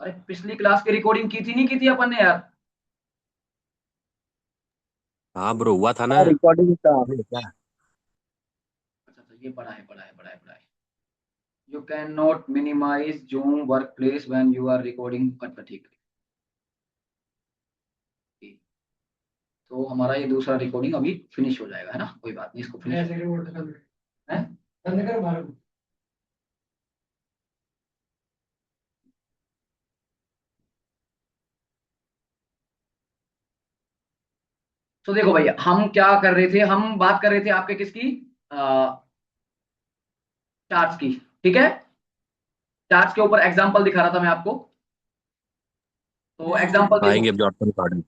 अरे पिछली क्लास की रिकॉर्डिंग की थी नहीं की थी अपन ने यार? हाँ ब्रो, हुआ था ना। हाँ रिकॉर्डिंग का। क्या? अच्छा अच्छा, ये पढ़ा है। You can not minimize zoom work place when you are recording. अच्छा ठीक है। तो हमारा ये दूसरा रिकॉर्डिंग अभी फिनिश हो जाएगा, है ना? कोई बात नहीं, इसको फिनिश है। तो देखो भैया, हम क्या कर रहे थे, हम बात कर रहे थे आपके किसकी, चार्ट्स की। ठीक है, चार्ट्स के ऊपर एग्जांपल दिखा रहा था मैं आपको। तो एग्जांपल देखो। आएंगे अब जॉर्डन गार्डन।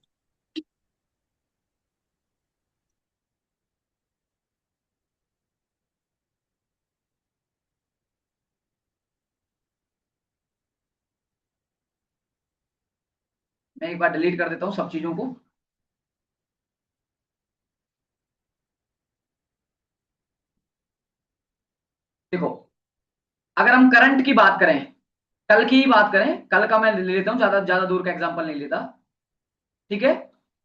मैं एक बार डिलीट कर देता हूँ सब चीजों को। देखो, अगर हम करंट की बात करें, कल की ही बात करें, कल का मैं ले लेता हूँ, ज्यादा ज्यादा दूर का एग्जांपल नहीं लेता। ठीक है,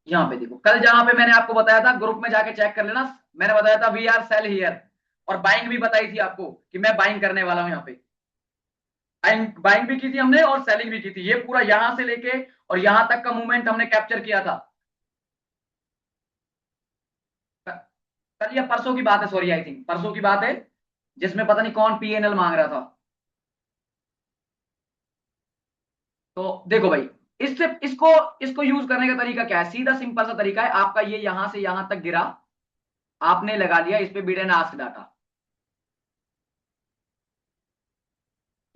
यहाँ पे देखो, कल जहां पे मैंने आपको बताया था, ग्रुप में जाके चेक कर लेना, मैंने बताया था वी आर सेल हियर, और बाइंग भी बताई थी आपको कि मैं बाइंग करने वाला हूं यहाँ पे। बाइंग बाइंग भी की थी हमने और सेलिंग भी की थी। ये पूरा यहां से लेके और यहां तक का मूवमेंट हमने कैप्चर किया था। कल या परसों की बात है, सॉरी, आई थिंक परसों की बात है, जिसमें पता नहीं कौन पीएनएल मांग रहा था। तो देखो भाई, इससे इसको इसको यूज करने का तरीका क्या है? सीधा सिंपल सा तरीका है आपका, ये यहां से यहां तक गिरा, आपने लगा लिया इस पे बिड एंड आस्क डाटा।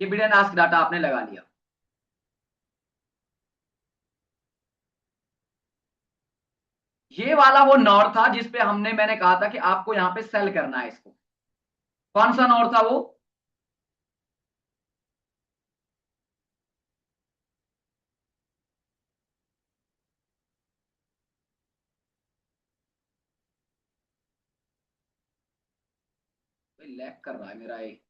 ये बिड एंड आस्क डाटा आपने लगा लिया। ये वाला वो नॉर था जिसपे हमने, मैंने कहा था कि आपको यहां पे सेल करना है इसको। कौन सा नॉर था वो? लैग कर रहा है मेरा ये।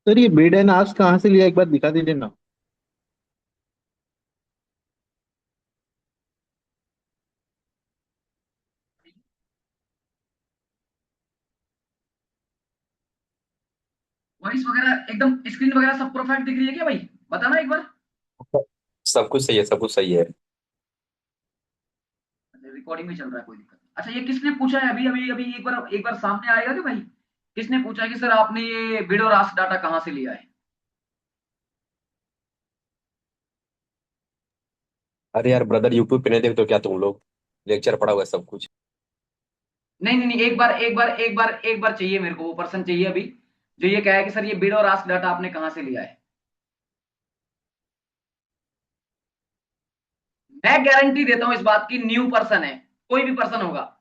सर ये बिड एंड आस्क कहाँ से लिया, एक बार दिखा दीजिए ना। वॉइस वगैरह एकदम, स्क्रीन वगैरह सब परफेक्ट दिख रही है क्या भाई? बताना एक बार। सब कुछ सही है, सब कुछ सही है। रिकॉर्डिंग में चल रहा है, कोई दिक्कत नहीं। अच्छा, ये किसने पूछा है अभी अभी अभी, एक बार सामने आएगा क्या भाई? किसने पूछा है कि सर आपने ये बिड और आस्क डाटा कहाँ से लिया है? अरे यार ब्रदर, यूट्यूब पे नहीं देखते तो क्या तुम लोग? लेक्चर पढ़ा हुआ है सब कुछ। नहीं नहीं नहीं, एक बार चाहिए मेरे को, वो पर्सन चाहिए अभी, जो ये कहा है कि सर ये बिड और आस्क डाटा आपने कहाँ से लिया है। मैं गारंटी देता हूं इस बात की, न्यू पर्सन है। कोई भी पर्सन होगा,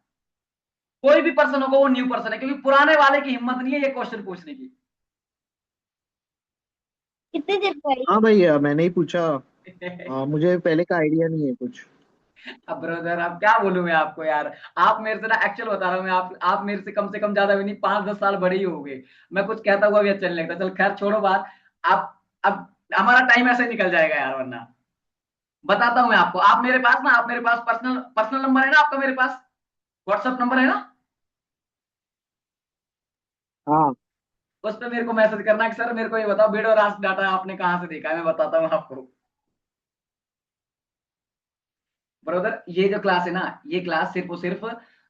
कोई भी पर्सन होगा, वो न्यू पर्सन है, क्योंकि पुराने वाले की हिम्मत नहीं है ये क्वेश्चन पूछने की। कितने देर में आई? हाँ भैया मैंने ही पूछा। मुझे पहले का आइडिया नहीं है कुछ। अब ब्रदर, अब क्या बोलूं मैं आपको यार। आप मेरे से ना, एक्चुअल बता रहा हूँ मैं, आप मेरे से कम ज्यादा भी नहीं, 5-10 साल बड़े ही हो गए। मैं कुछ कहता हुआ भी अच्छा नहीं लगता। चल खैर, छोड़ो बात। आप, अब हमारा टाइम ऐसे निकल जाएगा यार, वरना बताता हूँ मैं आपको। आप मेरे पास ना, आप मेरे पास पर्सनल पर्सनल नंबर है ना आपका मेरे पास? व्हाट्सअप नंबर है ना? हाँ। उस पर मेरे को मैसेज करना कि सर मेरे को ये बताओ, बिड और आस्क डाटा आपने कहाँ से देखा है, मैं बताता हूँ आपको। ब्रदर, ये जो क्लास है ना, ये क्लास सिर्फ और सिर्फ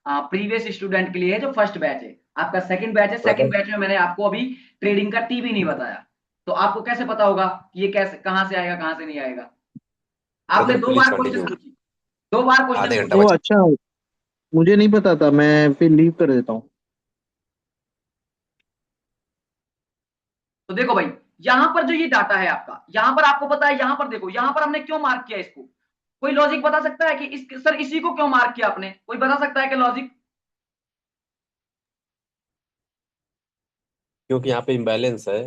प्रीवियस स्टूडेंट के लिए है, जो फर्स्ट बैच है। आपका सेकंड बैच है, सेकंड ब्रदर बैच में मैंने आपको अभी ट्रेडिंग का टी भी नहीं बताया, तो आपको कैसे पता होगा कि ये कैसे कहां से आएगा कहां से नहीं आएगा। आपने ब्रदर दो प्लीज बार क्वेश्चन कंटिन्यू। पूछी, दो बार क्वेश्चन आधे घंटा पूछी। ओ बचा। अच्छा, मुझे नहीं पता था, मैं फिर लीव कर देता हूँ। तो देखो भाई, यहां पर जो ये डाटा है आपका, यहां पर आपको पता है, यहां पर देखो, यहां पर हमने क्यों मार्क किया इसको, कोई लॉजिक बता सकता है कि इस सर इसी को क्यों मार्क किया आपने, कोई बता सकता है कि लॉजिक। क्योंकि यहाँ पे इम्बैलेंस है।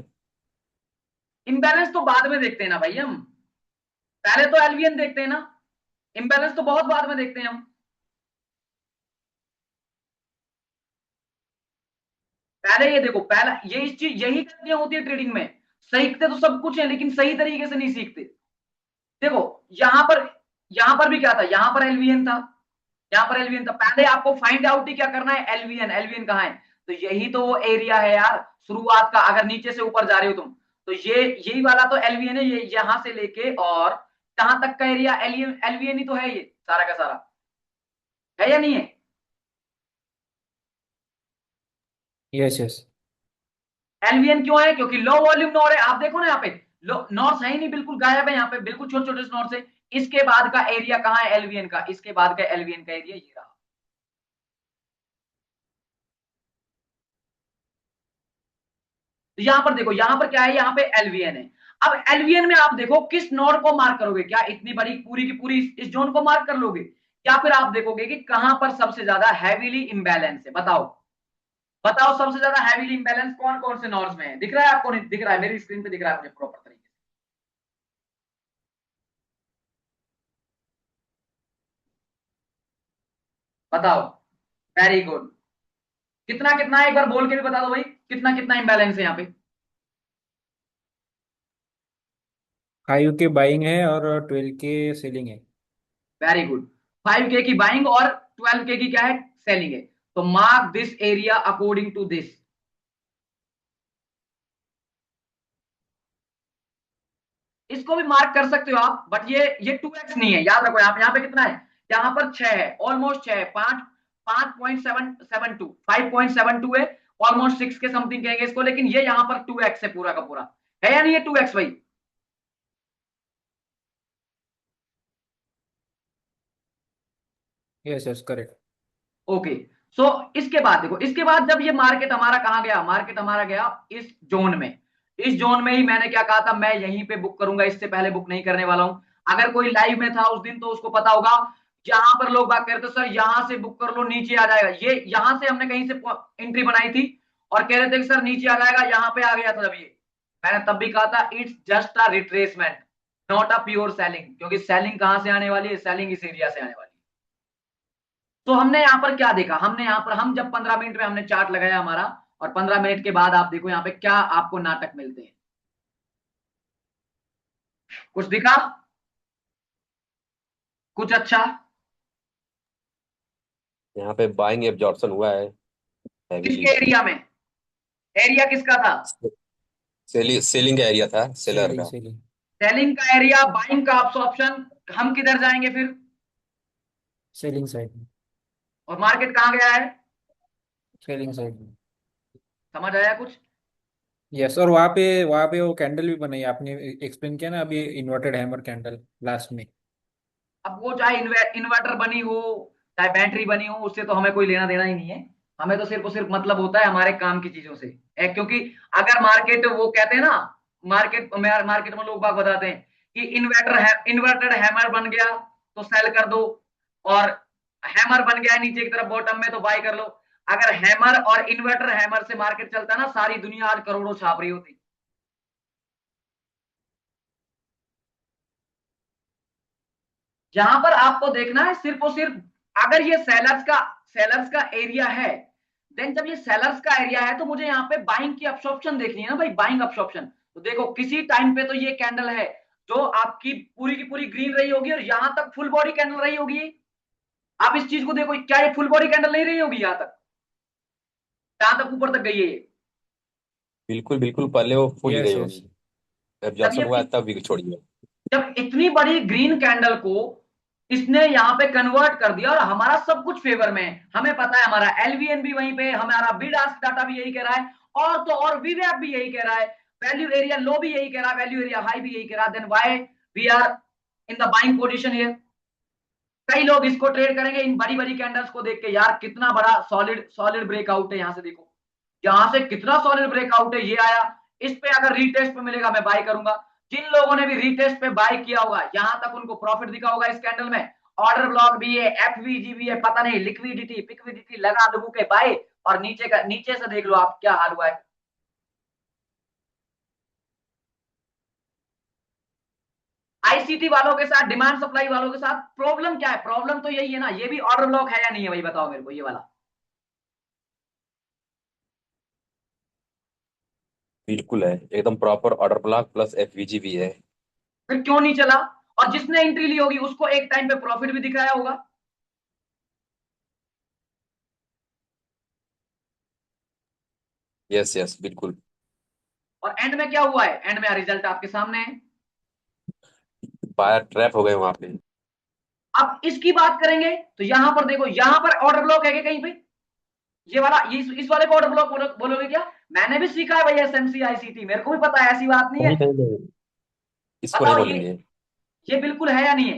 इम्बैलेंस तो बाद में देखते हैं ना भाई हम, पहले तो एलवीएन देखते हैं ना, इम्बैलेंस तो बहुत बाद में देखते हैं हम। पहले ये देखो, पहला ये इस चीज, यही गलतियां होती है ट्रेडिंग में, सीखते तो सब कुछ है लेकिन सही तरीके से नहीं सीखते। देखो यहां पर, यहां पर भी क्या था, यहां पर एलवीएन था, यहां पर एलवीएन था, पहले आपको फाइंड आउट ही क्या करना है, एलवीएन, एलवीएन कहां है, तो यही तो वो एरिया है यार शुरुआत का, अगर नीचे से ऊपर जा रहे हो तुम, तो ये यही वाला तो एलवीएन है, ये यहां से लेके और कहां तक का एरिया एलवीएन, एलवीएन ही तो है ये सारा का सारा, है या नहीं है। Yes yes. एलवीएन क्यों है, क्योंकि लो वॉल्यूम नोड है, आप देखो ना यहाँ पे नॉर्थ है ही नहीं, बिल्कुल गायब है यहाँ पे, बिल्कुल छोटे छोटे नॉर्थ से। इसके बाद का एरिया कहाँ है एलवीएन का, इसके बाद का एलवीएन का एरिया ये रहा। तो यहां पर देखो, यहां पर क्या है, यहाँ पे एलवीएन है। अब एलवीएन में आप देखो किस नोड को मार्क करोगे, क्या इतनी बड़ी पूरी की पूरी इस जोन को मार्क कर लोगे, या फिर आप देखोगे कि कहां पर सबसे ज्यादा हैवीली इंबैलेंस है, बताओ, बताओ सबसे ज्यादा हैवीली इंबैलेंस कौन कौन से नोड्स में है, दिख रहा है आपको, नहीं दिख रहा है, मेरी स्क्रीन पे दिख रहा है मुझे प्रॉपर तरीके से, बताओ। वेरी गुड, कितना कितना एक बार बोल के भी बता दो भाई, कितना कितना इंबैलेंस है यहाँ पे। 5 के बाइंग है और 12 के सेलिंग है। वेरी गुड, 5K की बाइंग और 12K की क्या है, सेलिंग है। तो mark this area according to this, इसको भी मार्क कर सकते हो आप, बट ये 2x नहीं है, याद रखो, यहाँ पे कितना है, यहाँ पर 6 है, ऑलमोस्ट 6 है, 5.772, 5.72 है, ऑलमोस्ट 6 के समथिंग कहेंगे इसको, लेकिन ये यहाँ पर 2x है पूरा का पूरा, है या नहीं है 2x भाई। Yes yes correct. ओके, सो इसके बाद देखो, इसके बाद जब ये मार्केट हमारा कहां गया, मार्केट हमारा गया इस जोन में, इस जोन में ही मैंने क्या कहा था, मैं यहीं पे बुक करूंगा, इससे पहले बुक नहीं करने वाला हूं। अगर कोई लाइव में था उस दिन तो उसको पता होगा, यहां पर लोग बात करते सर यहां से बुक कर लो नीचे आ जाएगा, ये यहां से हमने कहीं से एंट्री बनाई थी और कह रहे थे कि सर नीचे आ जाएगा, यहां पे आ गया था, जब ये मैंने तब भी कहा था it's just a retracement, not a pure selling, क्योंकि सेलिंग कहां से आने वाली है, सेलिंग इस एरिया से आने वाली है। तो हमने यहां पर क्या देखा, हमने यहां पर, हम जब 15 मिनट में हमने चार्ट लगाया हमारा, और 15 मिनट के बाद आप देखो यहाँ पे क्या आपको नाटक मिलते हैं, कुछ दिखा, कुछ अच्छा। यहाँ पे बाइंग एब्जॉर्प्शन हुआ है किसके हैवीली। एरिया में, एरिया किसका था, सेलिंग का एरिया था, सेलर सेलिंग का। सेलिंग। सेलिंग का एरिया, बाइंग का ऑप्शन, हम किधर जाएंगे फिर, सेलिंग साइड। और मार्केट कहां गया है, सेलिंग साइड। समझ आया कुछ। यस, और वहाँ पे वो कैंडल भी बनाई आपने एक्सप्लेन किया ना अभी, इन्वर्टेड हैमर कैंडल लास्ट में। अब वो चाहे इन्वर्टर बनी हो, चाहे बैटरी बनी हो, उससे तो हमें कोई लेना देना ही नहीं है, हमें तो सिर्फ और सिर्फ मतलब होता है हमारे काम की चीजों से। क्योंकि अगर मार्केट, वो कहते हैं ना, मार्केट में लोग बाग बताते हैं कि इन्वर्टेड हैमर बन गया तो सेल कर दो, और हैमर बन गया है नीचे की तरफ बॉटम में तो बाय कर लो। अगर हैमर और इन्वर्टर हैमर से मार्केट चलता ना, सारी दुनिया आज करोड़ों छाप रही होती। जहां पर आपको देखना है सिर्फ और सिर्फ, अगर ये सेलर्स का एरिया है, देन जब ये सेलर्स का एरिया है तो मुझे यहाँ पे बाइंग की अब्सॉर्प्शन देखनी है ना भाई, बाइंग अब्सॉर्प्शन। तो देखो किसी टाइम पे तो ये कैंडल है जो आपकी पूरी की पूरी ग्रीन रही होगी, और यहां तक फुल बॉडी कैंडल रही होगी। आप इस चीज को देखो, क्या ये फुल बॉडी कैंडल नहीं रही होगी यहां तक, जहां तक ऊपर तक गई है ये। बिल्कुल बिल्कुल, पहले वो फूल ही यस गई यस। होगी, जब एब्जॉर्प्शन ये हुआ है तब भी छोड़ी है। जब इतनी बड़ी ग्रीन कैंडल को इसने यहाँ पे कन्वर्ट कर दिया और हमारा सब कुछ फेवर में है। हमें पता है हमारा एलवीएन भी वहीं पे, हमारा बिड आस्क डाटा भी यही कह रहा है, और तो और वीवैप भी यही कह रहा है, वैल्यू एरिया लो भी यही कह रहा है, वैल्यू एरिया हाई भी यही कह रहा है। Then why we are in the buying position here. कई लोग इसको ट्रेड करेंगे इन बड़ी बड़ी कैंडल्स को देख के, यार कितना बड़ा सॉलिड सॉलिड ब्रेकआउट है, यहां से देखो, यहां से कितना सॉलिड ब्रेकआउट है, ये आया, इस पे अगर रीटेस्ट पे मिलेगा मैं बाय करूंगा। जिन लोगों ने भी रीटेस्ट पे बाय किया होगा, यहां तक उनको प्रॉफिट दिखा होगा इस कैंडल में, ऑर्डर ब्लॉक भी है, एफवीजी भी है, पता नहीं लिक्विडिटी पिक्विडिटी लगा लोगों के बाय, और नीचे से देख लो आप क्या हाल हुआ है। आईसीटी वालों के साथ, डिमांड सप्लाई वालों के साथ प्रॉब्लम क्या है? प्रॉब्लम तो यही है ना, ये भी ऑर्डर ब्लॉक है या नहीं है, भाई बताओ मेरे को ये वाला। बिल्कुल है, एकदम proper order block plus FVG भी है। फिर क्यों नहीं चला? और जिसने एंट्री ली होगी उसको एक टाइम पे प्रॉफिट भी दिखाया होगा। यस यस बिल्कुल। और एंड में क्या हुआ है? एंड में रिजल्ट आपके सामने है। बायर ट्रैप हो गए वहां पे। अब इसकी बात करेंगे तो यहां पर देखो, यहां पर ऑर्डर ब्लॉक है क्या कहीं पे? ये वाला, इस वाले को ऑर्डर ब्लॉक बोलोगे क्या? मैंने भी सीखा है भाई एसएमसी आईसीटी, मेरे को भी पता है, ऐसी बात नहीं है। नहीं नहीं नहीं, इसको नहीं बताओ बोलेंगे। ये बिल्कुल है या नहीं है?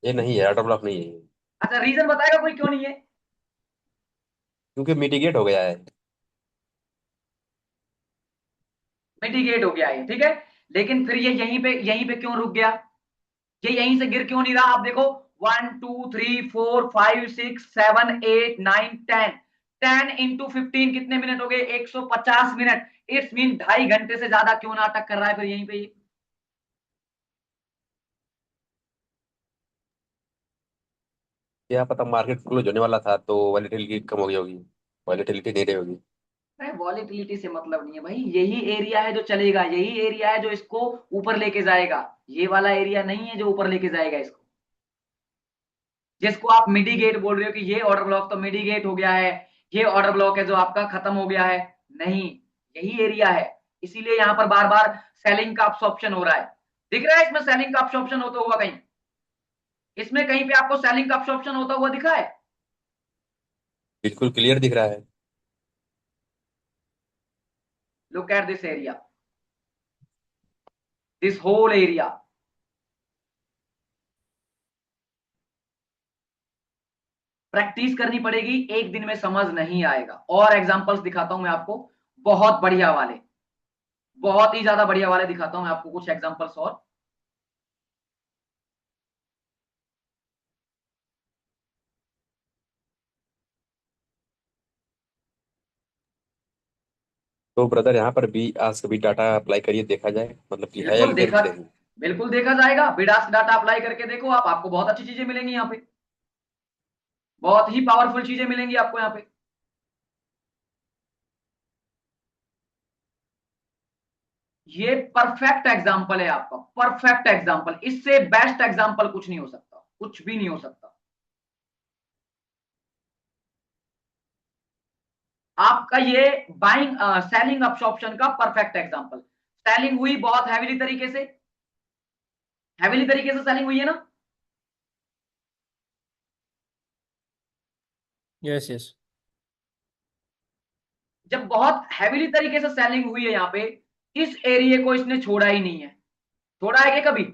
ये नहीं है, ऑर्डर ब्लॉक नहीं है ये। अच्छा, रीजन बताएगा कोई क्यों नहीं है? क्योंकि मिटिगेट हो गया है। मिटिगेट हो गया है, ठीक है। लेकिन फिर ये यहीं पे क्यों रुक गया? ये यहीं से गिर क्यों नहीं रहा? आप देखो, 1 2 3 4 5 6 7 8 9 10, 10 × 15 कितने मिनट हो गए? 150 मिनट। इट्स मीन 2.5 घंटे से ज्यादा क्यों नाटक कर रहा है फिर यहीं पे ये? क्या पता, मार्केट क्लोज होने वाला था तो वॉलेटिलिटी कम हो गई होगी, वॉलेटिलिटी नहीं रही होगी। अरे वॉलेटिलिटी से मतलब नहीं है भाई, यही एरिया है जो चलेगा, यही एरिया है जो इसको ऊपर लेके जाएगा। ये वाला एरिया नहीं है जो ऊपर लेके जाएगा इसको। जिसको आप मिडिगेट बोल रहे हो कि ये ऑर्डर ब्लॉक तो मिडिगेट हो गया है, ये ऑर्डर ब्लॉक है जो आपका खत्म हो गया है, नहीं, यही एरिया है। इसीलिए यहां पर बार बार सेलिंग का अब्सॉर्प्शन हो रहा है। दिख रहा है इसमें सेलिंग का अब्सॉर्प्शन होता हुआ कहीं? इसमें कहीं पे आपको सेलिंग का अब्सॉर्प्शन होता हुआ दिखा है? बिल्कुल क्लियर दिख रहा है। Look at this area, this whole area. Practice करनी पड़ेगी, एक दिन में समझ नहीं आएगा। और एग्जांपल्स दिखाता हूं मैं आपको, बहुत बढ़िया वाले, बहुत ही ज्यादा बढ़िया वाले दिखाता हूं मैं आपको कुछ एग्जांपल्स और। तो ब्रदर यहाँ पर भी आज कभी डाटा अप्लाई करिए, देखा जाए मतलब कि है या बिल्कुल देखा, नहीं। बिल्कुल देखा जाएगा। बिडास्क डाटा अप्लाई करके देखो आप, आपको बहुत अच्छी चीजें मिलेंगी यहाँ पे, बहुत ही पावरफुल चीजें मिलेंगी आपको यहाँ पे। ये परफेक्ट एग्जाम्पल है आपका, परफेक्ट एग्जाम्पल, इससे बेस्ट एग्जाम्पल कुछ नहीं हो सकता, कुछ भी नहीं हो सकता। आपका ये बाइंग सेलिंग अब्सॉर्प्शन का परफेक्ट एग्जाम्पल। सेलिंग हुई बहुत हैवीली तरीके से, हैवीली तरीके से सेलिंग हुई है ना? Yes yes. जब बहुत हैवीली तरीके से सेलिंग हुई है यहाँ पे, इस एरिया को इसने छोड़ा ही नहीं है। छोड़ा है क्या कभी?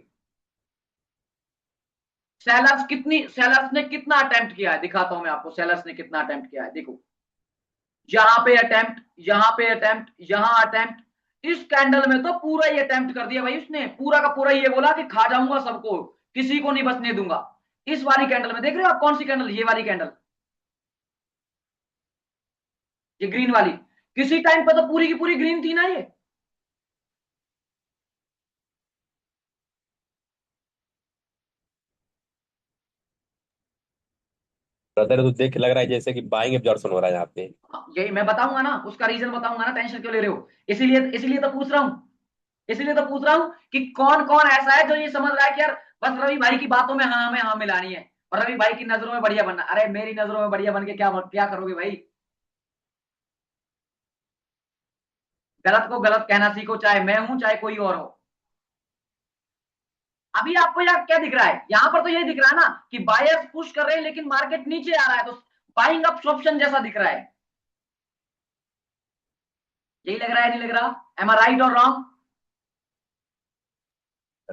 सेलर्स ने कितना अटेम्प्ट किया है, दिखाता हूं मैं आपको सेलर्स ने कितना अटेम्प्ट किया है। देखो, यहां पे अटेम्प्ट, यहां पे अटेम्प्ट, यहां अटेम्प्ट, इस कैंडल में तो पूरा ही अटेम्प्ट कर दिया भाई उसने, पूरा का पूरा ये बोला कि खा जाऊंगा सबको, किसी को नहीं बचने दूंगा। इस वाली कैंडल में देख रहे हो आप, कौन सी कैंडल? ये वाली कैंडल, ये ग्रीन वाली। किसी टाइम पे तो पूरी की पूरी ग्रीन थी ना ये। ब्रदर तो देख के लग रहा है जैसे कि बाइंग एब्जॉर्प्शन हो रहा है यहाँ पे। यही मैं बताऊंगा ना, उसका रीजन बताऊंगा ना, टेंशन क्यों ले रहे हो? इसीलिए इसीलिए तो पूछ रहा हूं, इसीलिए तो पूछ रहा हूं कि कौन कौन ऐसा है जो ये समझ रहा है कि यार बस रवि भाई की बातों में हाँ, हमें हाँ मिलानी है, और रवि भाई की नजरों में बढ़िया बनना। अरे मेरी नजरों में बढ़िया बन के क्या क्या करोगे भाई? गलत को गलत कहना सीखो, चाहे मैं हूं चाहे कोई और हो। अभी आपको यहाँ क्या दिख रहा है, यहाँ पर तो ये दिख रहा है ना कि बायर्स पुश कर रहे हैं लेकिन मार्केट नीचे आ रहा है, तो बाइंग अप ऑप्शन जैसा दिख रहा है। यही लग रहा है, नहीं लग रहा? एम आई राइट और रॉन्ग?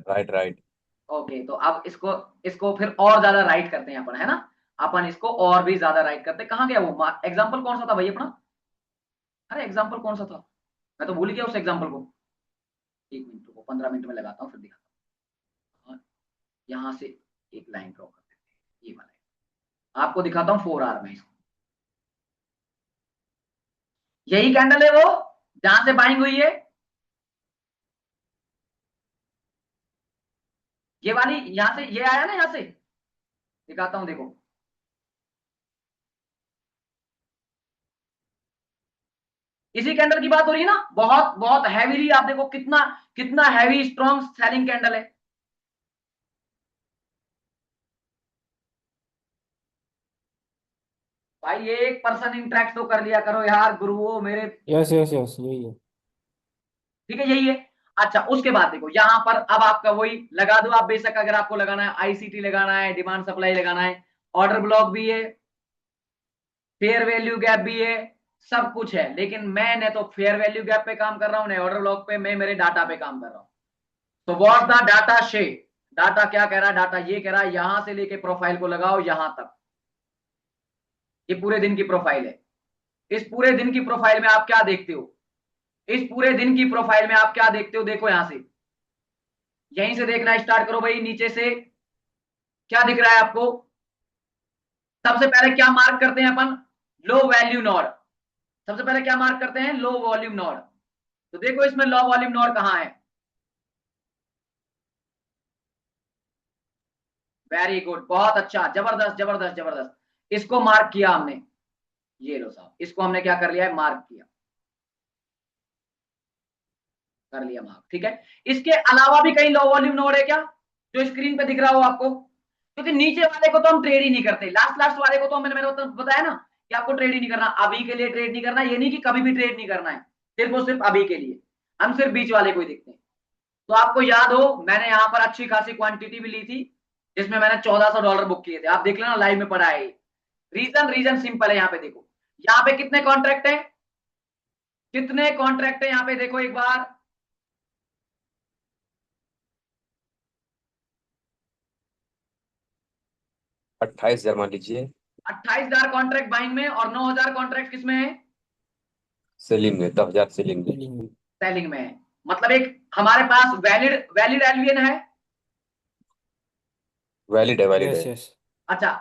Right right. ओके, तो अब इसको इसको फिर और ज्यादा राइट करते हैं अपन, है ना? अपन इसको और भी ज्यादा राइट करते हैं। कहाँ गया वो एग्जाम्पल, कौन सा था भाई अपना? अरे एग्जाम्पल कौन सा था, मैं तो भूल गया उस एग्जाम्पल को। 1 मिनट रुको, 15 मिनट में लगाता हूँ फिर दिखाता हूँ। हाँ, यहाँ से एक लाइन ड्रॉ कर देते हैं, ये वाला आपको दिखाता हूँ 4 आवर में इसको। यही कैंडल है वो जहां से बाइंग हुई है, ये वाली, यहां से ये आया ना, यहां से दिखाता हूं, देखो। इसी कैंडल की बात हो रही है ना, बहुत बहुत हैवीली, आप देखो कितना कितना हैवी स्ट्रॉन्ग सेलिंग कैंडल है। भाई एक पर्सन इंटरेक्ट तो कर लिया करो यार गुरुओं मेरे। यस यस यस, यही है। ठीक है, यही है। अच्छा, उसके बाद देखो यहां पर अब आपका वही लगा दो आप, बेशक अगर आपको लगाना है आईसीटी लगाना है, डिमांड सप्लाई लगाना है, ऑर्डर ब्लॉक भी है, फेयर वैल्यू गैप भी है, सब कुछ है, लेकिन मैं तो फेयर वैल्यू गैप पे काम कर रहा हूं, नहीं ऑर्डर ब्लॉक पे, मैं मेरे डाटा पे काम कर रहा हूं। तो व्हाट द डाटा शे, डाटा क्या कह रहा है? डाटा ये कह रहा है यहां से लेके प्रोफाइल को लगाओ यहां तक, ये पूरे दिन की प्रोफाइल है। इस पूरे दिन की प्रोफाइल में आप क्या देखते हो? इस पूरे दिन की प्रोफाइल में आप क्या देखते हो? देखो यहां से, यहीं से देखना स्टार्ट करो भाई, नीचे से क्या दिख रहा है आपको? सबसे पहले क्या मार्क करते हैं अपन? Low value node. सबसे पहले क्या मार्क करते हैं? Low volume node. तो देखो इसमें लो वॉल्यूम नोड कहां है? वेरी गुड, बहुत अच्छा, जबरदस्त जबरदस्त जबरदस्त, इसको मार्क किया हमने। ये लो साहब, इसको हमने क्या कर लिया है? मार्क किया, कर लिया मार्क, ठीक है। इसके अलावा भी कहीं लो वॉल्यूम नोड है क्या, जो स्क्रीन पे दिख रहा हो आपको? क्योंकि नीचे वाले को तो हम ट्रेड ही नहीं करते, लास्ट लास्ट वाले को तो मैंने बताया ना कि आपको ट्रेड ही नहीं करना, अभी के लिए ट्रेड नहीं करना, ये नहीं कि कभी भी ट्रेड नहीं करना है, सिर्फ और सिर्फ अभी के लिए। हम सिर्फ बीच वाले को ही देखते हैं। तो आपको याद हो मैंने यहाँ पर अच्छी खासी क्वांटिटी भी ली थी, जिसमें मैंने $1400 बुक किए थे, आप देख लेना लाइव में पड़ा है। रीजन रीजन सिंपल है, यहाँ पे देखो, यहाँ पे कितने कॉन्ट्रैक्ट है, कितने कॉन्ट्रैक्ट है यहाँ पे देखो एक बार। 28,000 मान लीजिए। 28,000 कॉन्ट्रैक्ट बाइंग में और 9,000 कॉन्ट्रैक्ट किसमें है? सेलिंग में 10,000 सेलिंग में। सेलिंग में। सेलिंग में है। मतलब एक हमारे पास वैलिड वैलिड एलवीएन है। वैलिड है वैलिड यस है। यस। अच्छा,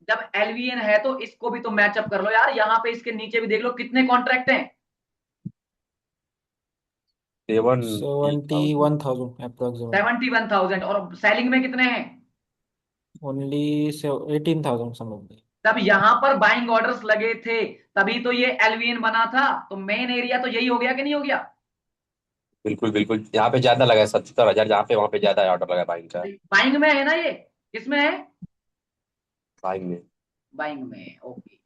जब एलवीएन है तो इसको भी तो मैचअप कर लो यार, यहाँ पे इसके नीचे भी देख लो कितने कॉन्ट्रैक्ट हैं। 71,000। 71,000 अप्रोक्सीमेट। 71,000, और सेलिंग में कितने हैं? ओनली 18,000 समझ लीजिए। तब यहां पर बाइंग ऑर्डर्स लगे थे, तभी तो ये एलवीएन बना था, तो मेन एरिया तो यही हो गया कि नहीं हो गया? बिल्कुल बिल्कुल, यहाँ पे ज्यादा लगा है 70,000, जहाँ पे वहाँ पे ज्यादा ऑर्डर लगा बाइंग का। बाइंग में है ना ये? किसमें है? बाइंग में। बाइंग में, ओके।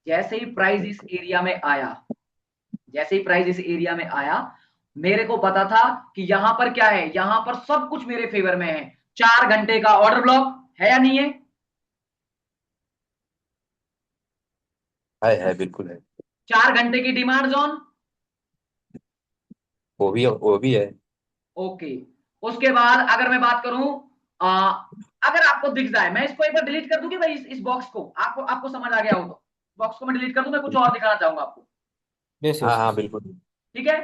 जैसे ही प्राइस इस एरिया में आया, जैसे ही प्राइस इस एरिया में आया, मेरे को पता था कि यहां पर क्या है, यहां पर सब कुछ मेरे फेवर में है। 4 घंटे का ऑर्डर ब्लॉक है या नहीं है? है बिल्कुल है। 4 घंटे की डिमांड जोन, वो भी है। ओके। उसके बाद अगर मैं बात करूं, अगर आपको दिख जाए, मैं इसको एक बार डिलीट कर दूं कि भाई इस बॉक्स को, आपको आपको समझ आ गया हो तो बॉक्स को मैं डिलीट कर दूं, मैं कुछ और दिखाना चाहूंगा आपको। यस हाँ यस हाँ यस। बिल्कुल। ठीक है।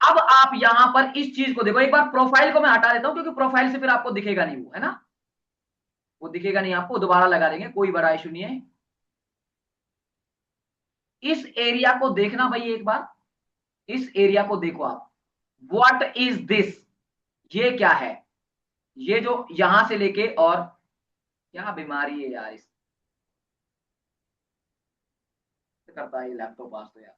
अब आप यहां पर इस चीज को देखो, एक बार प्रोफाइल को मैं हटा देता हूं, क्योंकि प्रोफाइल से फिर आपको दिखेगा नहीं वो, है ना? वो दिखेगा नहीं आपको, दोबारा लगा देंगे, कोई बड़ा इशू नहीं है। इस एरिया को देखना भाई एक बार, इस एरिया को देखो आप, व्हाट इज दिस, ये क्या है? ये जो यहां से लेके, और क्या बीमारी है यार, इस करता है लैपटॉप आज तो यार।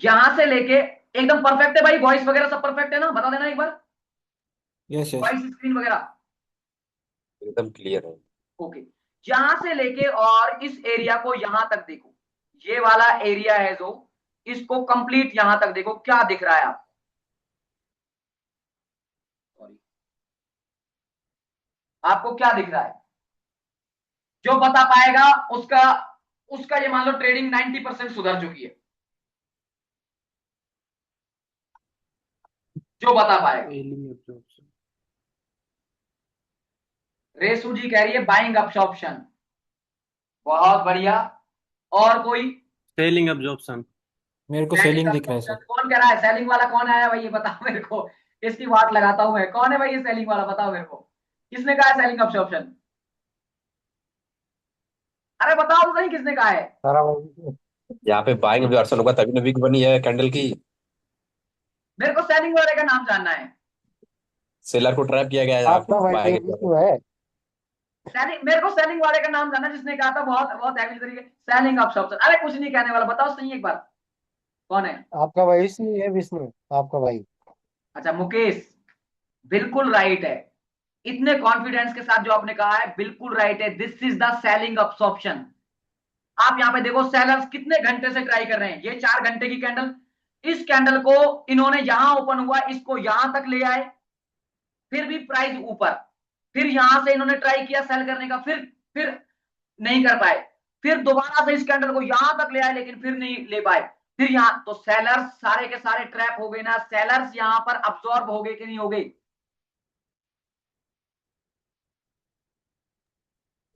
यहां से लेके एकदम परफेक्ट है भाई, वॉइस वगैरह सब परफेक्ट है ना? बता देना एक बार, यस यस। वॉइस स्क्रीन वगैरह, एकदम क्लियर है। ओके। यहां से लेके और इस एरिया को यहां तक देखो, ये वाला एरिया है जो, इसको कंप्लीट यहां तक देखो क्या दिख रहा है आपको, सॉरी, आपको क्या दिख रहा है, जो बता पाएगा उसका उसका ये मान लो ट्रेडिंग 90% सुधर चुकी है, जो बता पाएगा। रेसू जी कह रही है बाइंग ऑप्शन, बहुत बढ़िया। और कोई? Selling absorption. मेरे को सेलिंग सेलिंग दिख रहा है ऑप्शन सर। कौन कह रहा है? सेलिंग वाला कौन आया भाई, ये बताओ मेरे को, इसकी बात लगाता हूं मैं, कौन है भाई ये सेलिंग वाला, बताओ मेरे को, किसने कहा है सेलिंग ऑप्शन? अरे बताओ तो सही, किसने कहा है? यहाँ पे बाइंग अब्जॉर्प्शन होगा तभी ना वीक बनी है कैंडल की। मेरे को सेलिंग वाले का नाम जानना है। सेलर को ट्रैप किया गया है यहाँ पे बाइंग। सेलिंग, मेरे को सेलिंग वाले का नाम जानना, जिसने कहा था बहुत बहुत हैवी तरीके, सेलिंग ऑप्शन। अरे कुछ नहीं कहने वाला, बताओ सही एक बार, कौन है? आपका भाई इसलिए है विष्णु, आपका भाई। अच्छा मुकेश, बिल्कुल राइट है, इतने कॉन्फिडेंस के साथ जो आपने कहा है बिल्कुल राइट है, this is the selling option. आप यहां पे देखो सेलर्स कितने घंटे से ट्राई कर रहे हैं, ये 4 घंटे की कैंडल, इस कैंडल को इन्होंने यहां ओपन हुआ, इसको यहां तक ले आए, फिर भी प्राइस ऊपर, फिर यहां से इन्होंने ट्राई किया सेल करने का, फिर नहीं कर पाए, फिर दोबारा से इस कैंडल को यहां तक ले आए लेकिन फिर नहीं ले पाए, फिर यहां, तो सेलर्स सारे के सारे ट्रैप हो गए ना, सेलर्स यहां पर अब्सॉर्ब हो गए कि नहीं हो गए?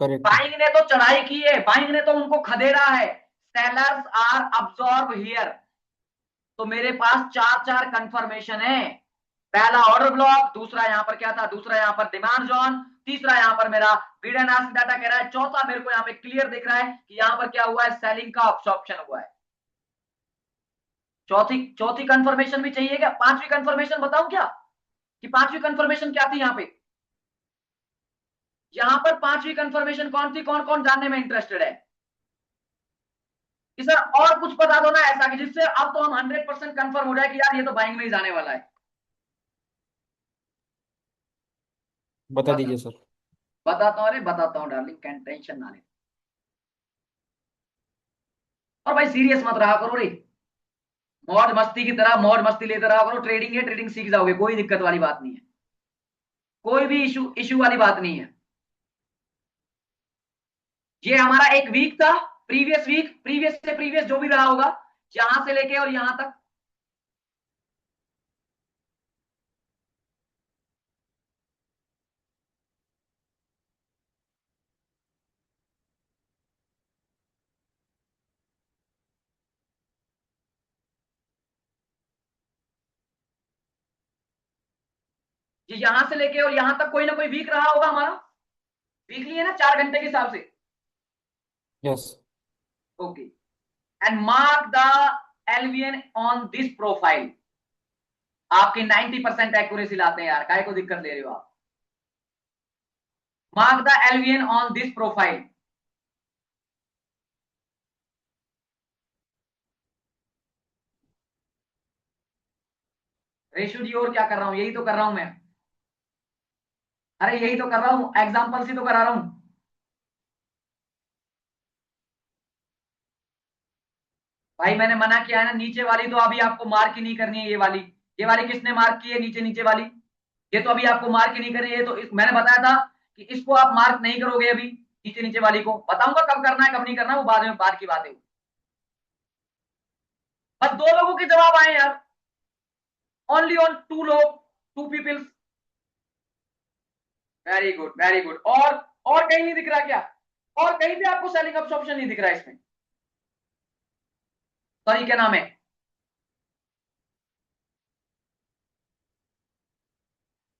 करेक्ट। बाइंग ने तो चढ़ाई की है, बाइंग ने तो उनको खदेड़ा है, सेलर्स आर अब्सॉर्ब हियर। तो मेरे पास चार चार कंफर्मेशन है, पहला ऑर्डर ब्लॉक, दूसरा यहां पर क्या था, दूसरा यहां पर डिमांड जोन, तीसरा यहां पर मेरा बिड एंड आस्क डाटा कह रहा है, चौथा मेरे को यहां पे क्लियर दिख रहा है कि यहां पर क्या हुआ है, सेलिंग का ऑप्शन हुआ है। चौथी चौथी कंफर्मेशन भी चाहिए क्या? पांचवी कंफर्मेशन बताऊं क्या, कि पांचवी कंफर्मेशन क्या थी यहां पे? यहां पर पांचवी कंफर्मेशन कौन थी, कौन कौन जानने में इंटरेस्टेड है कि सर और कुछ बता दो ना ऐसा कि जिससे अब तो हम 100% कंफर्म हो जाए कि यार ये तो बाइंग में ही जाने वाला है। बता दीजिए सर। बताता हूँ, अरे बताता हूँ डार्लिंग, कैन टेंशन ना ले, और भाई सीरियस मत रहा करो रे, मौज मस्ती की तरह मौज मस्ती लेते रहा करो, ट्रेडिंग है, ट्रेडिंग सीख जाओगे, कोई दिक्कत वाली बात नहीं है, कोई भी इशू इशू वाली बात नहीं है। ये हमारा एक वीक था, प्रीवियस वीक, प्रीवियस से प्रीवियस जो भी रहा होगा, यहां से लेके और यहां तक, ये यहां से लेके और यहां तक कोई ना कोई वीक रहा होगा हमारा, वीकली है ना, 4 घंटे के हिसाब से। Yes. Okay, and mark the LVN on this profile. आपकी 90% एक्यूरेसी लाते हैं यार, काय को दिक्कत ले रहे हो आप? Mark the LVN on this profile. Reshu ji, और क्या कर रहा हूं, यही तो कर रहा हूं मैं, अरे यही तो कर रहा हूं, एग्जाम्पल ही तो करा रहा हूं। भाई मैंने मना किया है ना, नीचे वाली तो अभी आपको मार्क ही नहीं करनी है, ये वाली किसने मार्क की है, नीचे नीचे वाली, ये तो अभी आपको मार्क ही नहीं करनी है, ये तो मैंने बताया था कि इसको आप मार्क नहीं करोगे अभी, नीचे नीचे वाली को बताऊंगा कब करना है कब नहीं करना, वो बाद में, बाद की बात है। बस 2 लोगों के जवाब आए यार, ओनली ऑन 2 लोग, 2 peoples, very good very good. और कहीं नहीं दिख रहा क्या, और कहीं भी आपको सेलिंग ऑप्शन नहीं दिख रहा है इसमें? सॉरी क्या नाम है,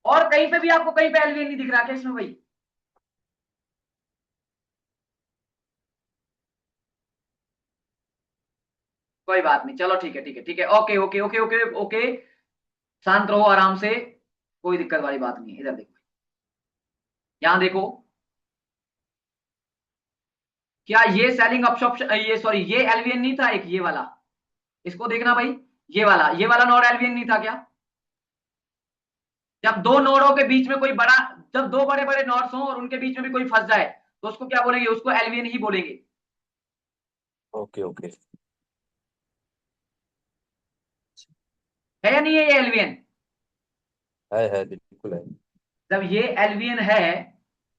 और कहीं पे भी आपको कहीं पे एलवीएन नहीं दिख रहा क्या इसमें भाई? कोई बात नहीं, चलो ठीक है ठीक है ठीक है, okay okay okay okay okay, शांत रहो आराम से, कोई दिक्कत वाली बात नहीं है। इधर देखो, यहां देखो, क्या ये सेलिंग ऑप्शन, ये सॉरी ये एलवीएन नहीं था एक, ये वाला, इसको देखना भाई, ये वाला नोड एलवीएन नहीं था क्या? जब दो नोडों के बीच में कोई बड़ा, जब दो बड़े बड़े नोड्स हों और उनके बीच में भी कोई फंस जाए तो उसको क्या बोलेंगे, उसको एलवीएन ही बोलेंगे। Okay okay. है या नहीं है ये एलवीएन? है बिल्कुल है। जब ये एलवीएन है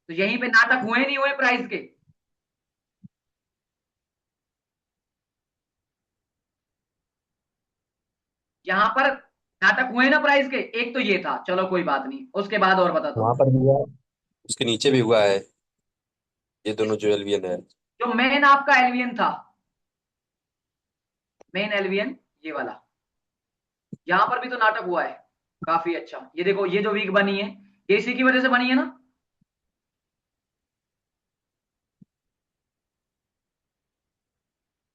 तो यहीं पे नाटक हुए नहीं हुए प्राइस के? यहां पर नाटक हुए ना प्राइस के। एक तो ये था, चलो कोई बात नहीं, उसके बाद और बताता वहां हूं। पर भी हुआ है, उसके नीचे भी हुआ है। ये दोनों जो एलवीएन है। जो मेन आपका एलवीएन था, मेन एलवीएन ये वाला, यहां पर भी तो नाटक हुआ है काफी अच्छा। ये देखो, ये जो वीक बनी है ये इसी की वजह से बनी है ना।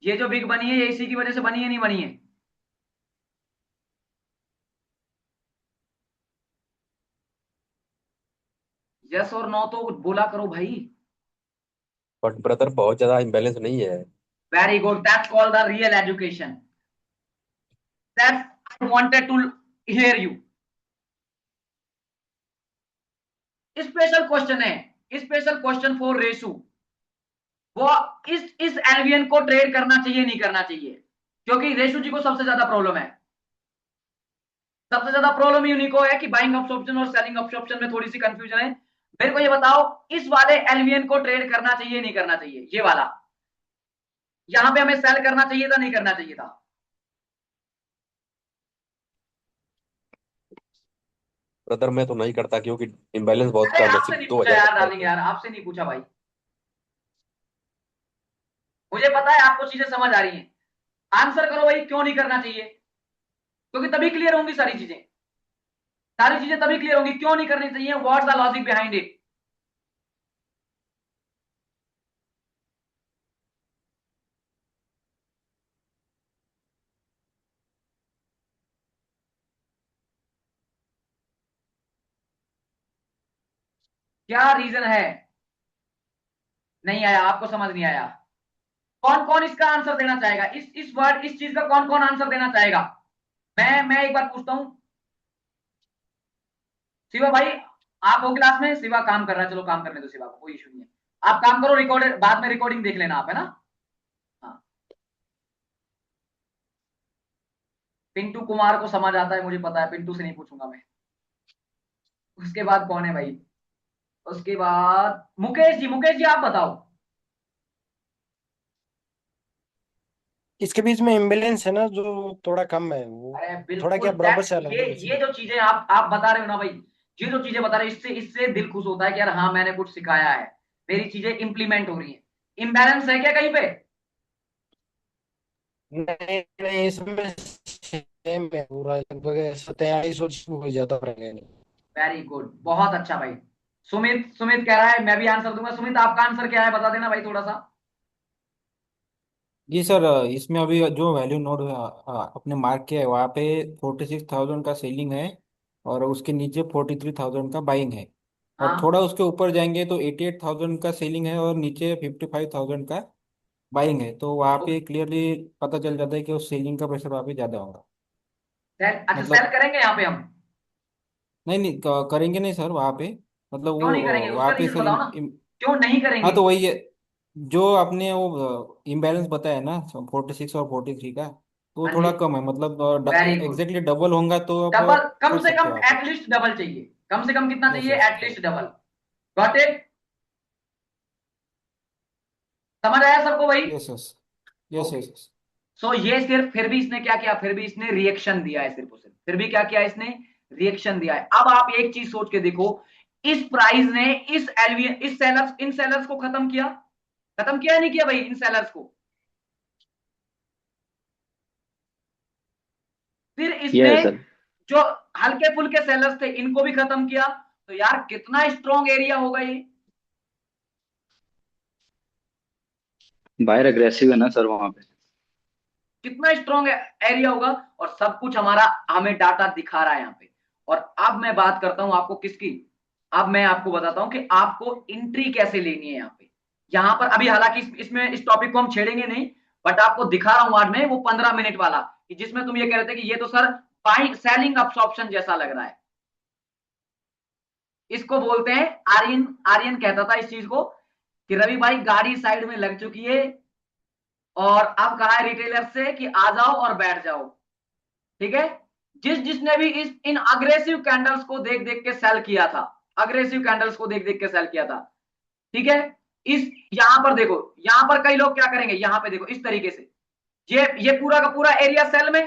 ये जो वीक बनी है ये इसी की वजह से बनी है, नहीं बनी है? यस और नो तो बोला करो भाई। बट ब्रदर बहुत ज्यादा इम्बेलेंस नहीं है। Very good, that's called the real education. That's I wanted to hear you. Special question है, स्पेशल क्वेश्चन फॉर रेसू। वो इस एलवीएन को ट्रेड करना चाहिए नहीं करना चाहिए, क्योंकि रेशु जी को सबसे ज्यादा प्रॉब्लम है। सबसे ज्यादा प्रॉब्लम यूनिक को है कि बाइंग ऑप्शन और सेलिंग ऑप्शन में थोड़ी सी कंफ्यूजन है। मेरे को ये बताओ, इस वाले एलवीएन को ट्रेड करना चाहिए नहीं करना चाहिए? ये वाला यहां पे हमें सेल करना चाहिए था नहीं करना चाहिए था? ब्रदर मैं तो नहीं करता क्योंकि इम्बेलेंस बहुत अरे कम है, आपसे सिर्फ नहीं दो पूछा हजार यार का डार्लिंग, फर्क है। यार आपसे नहीं पूछा भाई। मुझे पता है आपको चीजें समझ आ रही हैं। आंसर करो भाई, क्यों नहीं करना चाहिए? क्योंकि तभी क्लियर होंगी सारी चीजें। सारी चीजें तभी क्लियर होंगी क्यों नहीं करनी चाहिए, what's the logic behind it. क्या रीजन है? नहीं आया आपको, समझ नहीं आया? कौन कौन इसका आंसर देना चाहेगा? इस वर्ड, इस चीज का कौन कौन आंसर देना चाहेगा? मैं एक बार पूछता हूं। शिवा भाई, आप हो क्लास में? शिवा काम कर रहा है, चलो काम करने दो शिवा को, कोई इशू नहीं है। आप काम करो, रिकॉर्ड बाद में रिकॉर्डिंग देख लेना आप, है ना? हाँ। पिंटू कुमार को समझ आता है मुझे पता है, पिंटू से नहीं पूछूंगा मैं। उसके बाद कौन है भाई? उसके बाद मुकेश जी। मुकेश जी आप बताओ। इसके बीच में इम्बेलेंस है ना, जो थोड़ा कम है वो। अरे थोड़ा बिल्कुल, क्या बराबर दैट्स से अलग ये है बस। ये जो चीजें आप बता रहे हो ना भाई, ये जो चीजें बता रहे हो, इससे इससे दिल खुश होता है कि यार हाँ मैंने कुछ सिखाया है, मेरी चीजें इंप्लीमेंट हो रही है। इम्बैलेंस है क्या कहीं पे? नहीं नहीं, इसमें सेम है पूरा, लगभग 43 कोई ज्यादा फर्क है नहीं। वेरी गुड, बहुत अच्छा भाई। सुमित, सुमित कह रहा है मैं भी आंसर दूंगा। सुमित आपका आंसर क्या है बता देना भाई थोड़ा सा। जी सर, इसमें अभी जो वैल्यू नोड अपने मार्क किया है वहाँ पे 46,000 का सेलिंग है, और उसके नीचे 43,000 का बाइंग है। और हाँ, थोड़ा उसके ऊपर जाएंगे तो 88,000 का सेलिंग है और नीचे 55,000 का बाइंग है। तो वहाँ पे क्लियरली पता चल जाता है कि उस सेलिंग का प्रेशर वहाँ पे ज़्यादा होगा। सेल, अच्छा सेल मतलब करेंगे यहाँ पे हम? नहीं नहीं, करेंगे नहीं सर वहाँ पे। मतलब क्यों नहीं वो करेंगे, उसका वहाँ पे रीजन सर बताओ ना, क्यों नहीं हाँ करेंगे? तो वही है, जो आपने वो इम्बैलेंस बताया ना 46 और 43 का, तो वो हाँ जी, थोड़ा कम है। मतलब वेरी गुड। एग्जैक्टली डबल होगा तो आप डबल, कम कर से सकते कम हो वहाँ पे। एटलीस्ट डबल चाहिए। कम से कम कितना यस चाहिए? Yes at least double. Got it? समझ आया सबको भाई? Yes yes yes okay. Yes. So ये सिर्फ, फिर भी इसने क्या किया, फिर भी इसने रिएक्शन दिया है सिर्फ और सिर्फ, फिर भी क्या किया इसने? रिएक्शन दिया है। अब आप एक चीज सोच के देखो, इस प्राइस ने इस एलवीएन, इस सेलर्स, इन सेलर्स को खत्म किया? खत्म किया नहीं किया भाई इन सेलर्स को? फिर इसने यस सर। जो हल्के फुल्के सेलर्स थे इनको भी खत्म किया। तो यार कितना स्ट्रॉन्ग एरिया होगा ये? बायर अग्रेसिव है ना सर वहां पे। कितना स्ट्रॉन्ग एरिया होगा? और सब कुछ हमारा, हमें डाटा दिखा रहा है यहाँ पे। और अब मैं बात करता हूं आपको किसकी। अब मैं आपको बताता हूं कि आपको एंट्री कैसे लेनी है यहाँ पे। यहाँ पर अभी हालांकि इसमें इस टॉपिक को हम छेड़ेंगे नहीं, बट आपको दिखा रहा हूं आज में वो 15 मिनट वाला, कि जिसमें तुम ये कह रहे थे कि ये तो सर बाइंग सेलिंग अब्सॉर्प्शन जैसा लग रहा है। इसको बोलते हैं, आर्यन, आर्यन कहता था इस चीज को कि रवि भाई गाड़ी साइड में लग चुकी है, और अब कहा है रिटेलर से कि आ जाओ और बैठ जाओ। ठीक है, जिसने भी इन अग्रेसिव कैंडल्स को देख देख के सेल किया था, अग्रेसिव कैंडल्स को देख देख के सेल किया था, ठीक है, इस यहां पर देखो, यहां पर कई लोग क्या करेंगे, यहां पे देखो इस तरीके से, ये पूरा का पूरा एरिया सेल में,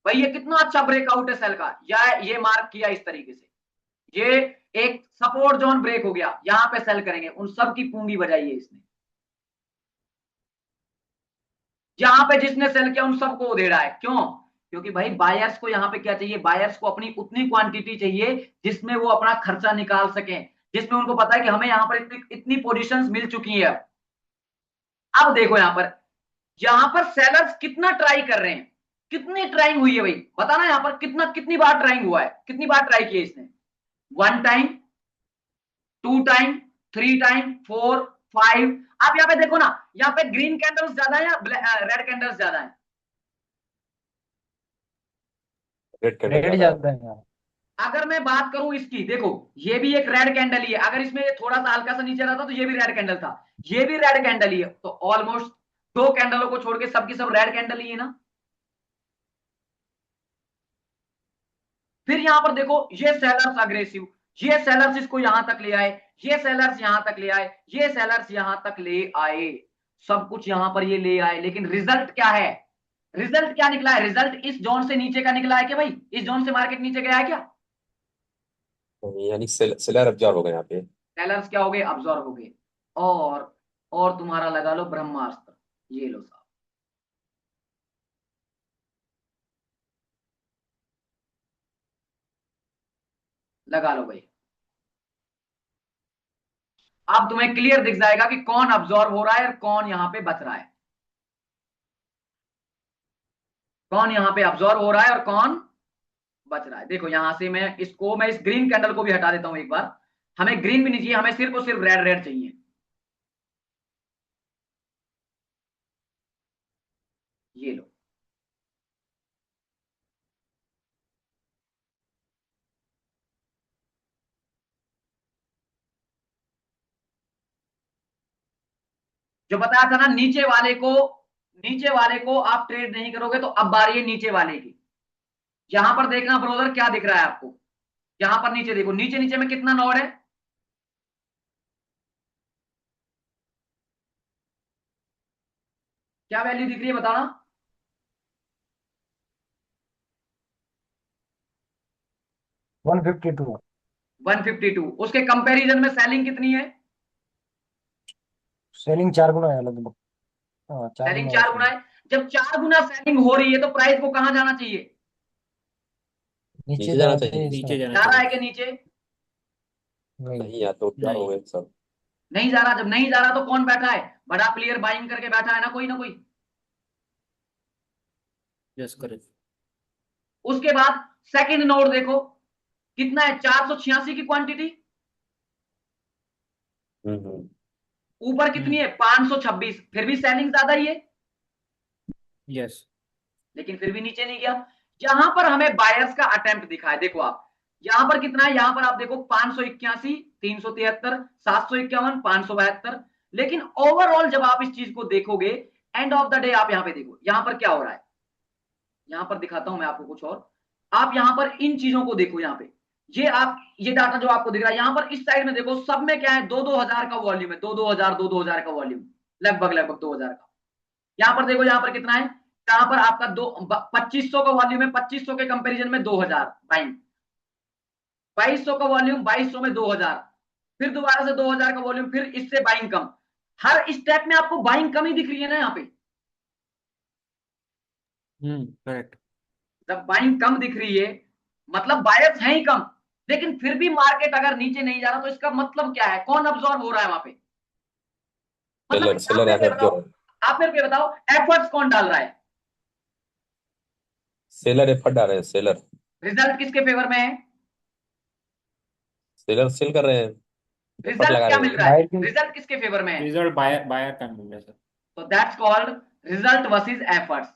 भाई ये कितना अच्छा ब्रेकआउट है सेल का, या ये मार्क किया इस तरीके से, ये एक सपोर्ट जोन ब्रेक हो गया, यहां पे सेल करेंगे, उन सब की पूंगी बजाई है इसने, जहां पे जिसने सेल किया उन सबको उधेड़ा है। क्यों? क्योंकि भाई बायर्स को यहां पे क्या चाहिए, बायर्स को अपनी उतनी क्वांटिटी चाहिए जिसमें वो अपना खर्चा निकाल सकें, जिसमें उनको पता है कि हमें यहां पर इतनी पोजीशंस मिल चुकी है। अब देखो यहां पर सेलर्स कितना ट्राई कर रहे हैं, कितनी ट्राइंग हुई है भाई, बताना यहां पर कितनी बार ट्राइंग हुआ है, कितनी बार ट्राई किया इसने, 1 टाइम, 2 टाइम, 3 टाइम, 4, 5। आप यहाँ पे देखो ना, यहाँ पे ग्रीन कैंडल्स ज्यादा है या रेड कैंडल्स ज्यादा है? रेड कैंडल रेड ज्यादा है। ज्यादा है यार। अगर मैं बात करूं इसकी, देखो ये भी एक रेड कैंडल ही है, अगर इसमें ये थोड़ा सा हल्का सा नीचे रहता तो ये भी रेड कैंडल था, ये भी रेड कैंडल ही है, तो ऑलमोस्ट 2 कैंडलों को छोड़ के सबकी सब रेड कैंडल ही है ना। फिर यहां पर देखो ये सेलर्स अग्रेसिव, ये सेलर्स इसको यहां तक ले आए, ये सेलर्स यहां तक ले आए, ये सेलर्स यहां तक ले आए, सब कुछ यहां पर ये ले आए, लेकिन रिजल्ट क्या है, रिजल्ट क्या निकला है, रिजल्ट इस जोन से नीचे का निकला है कि भाई इस जोन से मार्केट नीचे गया है क्या? यानी सेलर अब्जॉर्ब हो गए यहाँ पे। सेलर्स क्या हो गए, अब्सॉर्ब हो गए। और तुम्हारा लगा लो ब्रह्मास्त्र, ये लो साहब, लगा लो भाई। अब तुम्हें क्लियर दिख जाएगा कि कौन अब्सॉर्ब हो रहा है और कौन यहां पे बच रहा है, कौन यहां पे अब्सॉर्ब हो रहा है और कौन बच रहा है। देखो यहां से मैं इस ग्रीन कैंडल को भी हटा देता हूं एक बार, हमें ग्रीन भी नहीं चाहिए, हमें सिर्फ और सिर्फ रेड रेड चाहिए, ये लो। जो बताया था ना, नीचे वाले को आप ट्रेड नहीं करोगे, तो अब बारी है नीचे वाले की। यहां पर देखना ब्रोदर, क्या दिख रहा है आपको, यहां पर नीचे देखो, नीचे नीचे में कितना नोड है, क्या वैल्यू दिख रही है बताना? 152। 152। उसके कंपैरिजन में सेलिंग कितनी है? सेलिंग 4 गुना है लगभग। हाँ, 4 गुना सेलिंग है 4 गुना सेलिंग। है। जब 4 गुना सेलिंग हो रही है तो प्राइस को कहां जाना चाहिए? नीचे नीचे जाना जाना चाहिए। चाहिए नीचे इसका। जाना जा रहा है चाहिए। कि नीचे? नहीं। नहीं, या तो क्या हो नहीं। गए सब। नहीं जा रहा, जब नहीं जा रहा तो कौन बैठा है, बड़ा प्लेयर बाइंग करके बैठा है ना कोई ना कोई। Yes correct. उसके बाद सेकंड नोड देखो, कितना है, 486 की क्वांटिटी, हम्म। ऊपर कितनी है, 526, फिर भी सेलिंग ज्यादा ही है, यस। लेकिन फिर भी नीचे नहीं गया। यहां पर हमें बायर्स का अटेम्प्ट दिखा है, देखो आप यहां पर कितना है, यहां पर आप देखो 581, 373, 751, 572, लेकिन ओवरऑल जब आप इस चीज को देखोगे, एंड ऑफ द डे आप यहां पे देखो, यहां पर क्या हो रहा है, यहां पर दिखाता हूं मैं आपको कुछ और, आप यहां पर इन चीजों को देखो, यहां पे ये डाटा जो आपको दिख रहा है, यहां पर इस साइड में देखो, सब में क्या है, 2-2 हजार का वॉल्यूम है, 2-2 हजार, 2-2 हजार का वॉल्यूम, लगभग 2 हजार का। यहां पर देखो, यहां पर कितना है, यहां पर आपका 2500 का वॉल्यूम है, 2500 के कंपेरिजन में 2000 बाइंग, 2200 का वॉल्यूम, 2200 में 2000, फिर दोबारा से 2000 का वॉल्यूम, फिर इससे बाइंग कम, हर स्टेप में आपको बाइंग कम ही दिख रही है ना यहाँ पे। करेक्ट। जब बाइंग कम दिख रही है मतलब बायर्स हैं ही कम, लेकिन फिर भी मार्केट अगर नीचे नहीं जा रहा तो इसका मतलब क्या है, कौन अब्सॉर्ब हो रहा है वहां पे, मतलब सेलर सेलर यहाँ पे अब्जॉर्ब। आप मेरे को बताओ एफर्ट्स कौन डाल रहा है, सेलर एफर्ट डाल रहे हैं, सेलर। रिजल्ट किसके फेवर में है, सेलर सेल कर रहे हैं, एफर्ट रिजल्ट लगा क्या रहे मिल हैं। रहा है, बायर की। रिजल्ट किसके फेवर में है? रिजल्ट बायर बायर का मिल रहा है सर। तो that's called result versus efforts,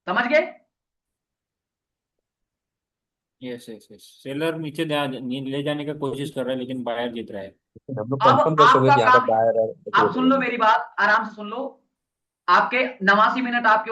समझ गए? यस यस यस, सेलर नीचे ले जाने का कोशिश कर रहा है लेकिन बायर जीत रहा है। हम लोग अब कंफर्म कैसे हुए आपका कि यहाँ पर काम, बायर है, ऐसे आप होते सुन लो हैं। मेरी बात, आराम से सुन लो, आपके 89 मिनट आपके